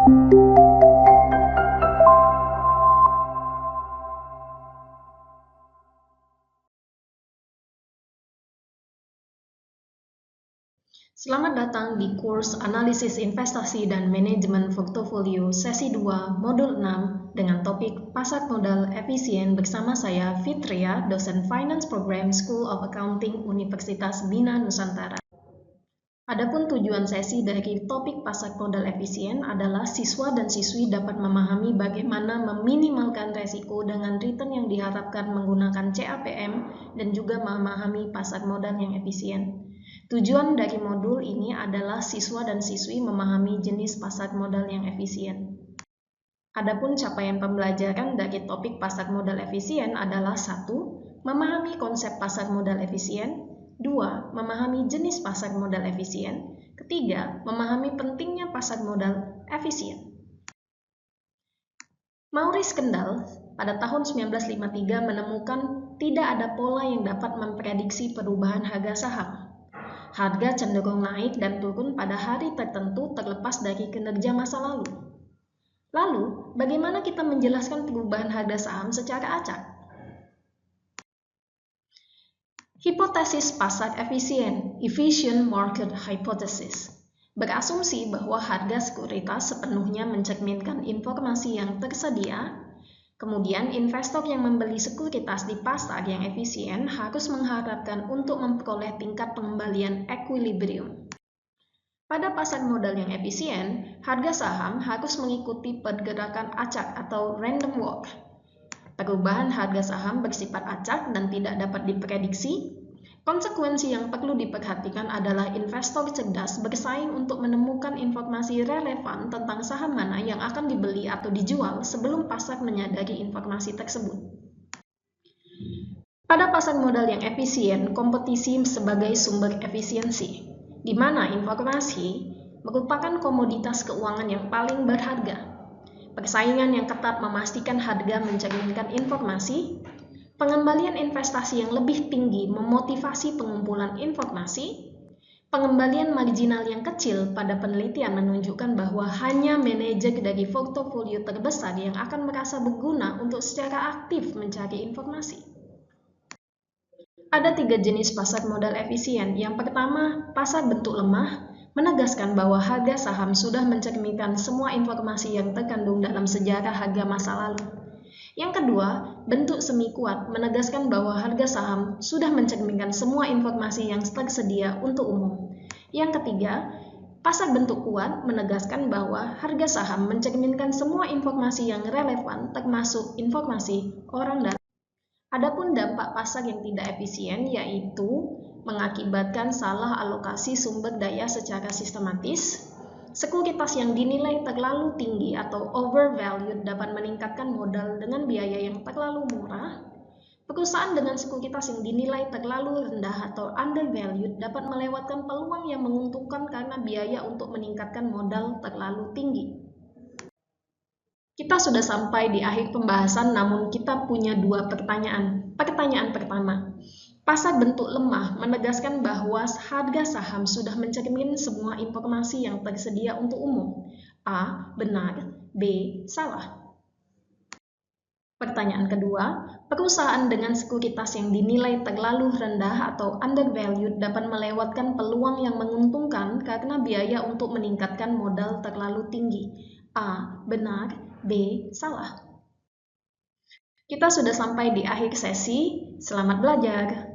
Selamat datang di kurs Analisis Investasi dan Manajemen Portofolio sesi 2 modul 6 dengan topik Pasar Modal Efisien bersama saya Fitria, dosen Finance Program School of Accounting Universitas Bina Nusantara. Adapun tujuan sesi dari topik pasar modal efisien adalah siswa dan siswi dapat memahami bagaimana meminimalkan resiko dengan return yang diharapkan menggunakan CAPM dan juga memahami pasar modal yang efisien. Tujuan dari modul ini adalah siswa dan siswi memahami jenis pasar modal yang efisien. Adapun capaian pembelajaran dari topik pasar modal efisien adalah 1. Memahami konsep pasar modal efisien. 2. Memahami jenis pasar modal efisien. 3. Memahami pentingnya pasar modal efisien. Maurice Kendall pada tahun 1953 menemukan tidak ada pola yang dapat memprediksi perubahan harga saham. Harga cenderung naik dan turun pada hari tertentu terlepas dari kinerja masa lalu. Lalu, bagaimana kita menjelaskan perubahan harga saham secara acak? Hipotesis pasar efisien, Efficient Market Hypothesis, berasumsi bahwa harga sekuritas sepenuhnya mencerminkan informasi yang tersedia. Kemudian, investor yang membeli sekuritas di pasar yang efisien harus mengharapkan untuk memperoleh tingkat pengembalian equilibrium. Pada pasar modal yang efisien, harga saham harus mengikuti pergerakan acak atau random walk. Perubahan harga saham bersifat acak dan tidak dapat diprediksi. Konsekuensi yang perlu diperhatikan adalah investor cerdas bersaing untuk menemukan informasi relevan tentang saham mana yang akan dibeli atau dijual sebelum pasar menyadari informasi tersebut. Pada pasar modal yang efisien, kompetisi sebagai sumber efisiensi, di mana informasi merupakan komoditas keuangan yang paling berharga. Persaingan yang ketat memastikan harga mencerminkan informasi. Pengembalian investasi yang lebih tinggi memotivasi pengumpulan informasi. Pengembalian marginal yang kecil pada penelitian menunjukkan bahwa hanya manajer dari portofolio terbesar yang akan merasa berguna untuk secara aktif mencari informasi. Ada 3 jenis pasar modal efisien. Yang pertama, pasar bentuk lemah, menegaskan bahwa harga saham sudah mencerminkan semua informasi yang terkandung dalam sejarah harga masa lalu. Yang kedua, bentuk semi kuat, menegaskan bahwa harga saham sudah mencerminkan semua informasi yang tersedia untuk umum. Yang ketiga, pasar bentuk kuat, menegaskan bahwa harga saham mencerminkan semua informasi yang relevan, termasuk informasi orang dalam. Adapun dampak pasar yang tidak efisien, yaitu mengakibatkan salah alokasi sumber daya secara sistematis. Sekuritas yang dinilai terlalu tinggi atau overvalued dapat meningkatkan modal dengan biaya yang terlalu murah. Perusahaan dengan sekuritas yang dinilai terlalu rendah atau undervalued dapat melewatkan peluang yang menguntungkan karena biaya untuk meningkatkan modal terlalu tinggi. Kita sudah sampai di akhir pembahasan, namun kita punya 2 pertanyaan. Pertanyaan pertama, pasar bentuk lemah menegaskan bahwa harga saham sudah mencerminkan semua informasi yang tersedia untuk umum. A. Benar. B. Salah. Pertanyaan kedua, perusahaan dengan sekuritas yang dinilai terlalu rendah atau undervalued dapat melewatkan peluang yang menguntungkan karena biaya untuk meningkatkan modal terlalu tinggi. A. Benar. B. Salah. Kita sudah sampai di akhir sesi. Selamat belajar!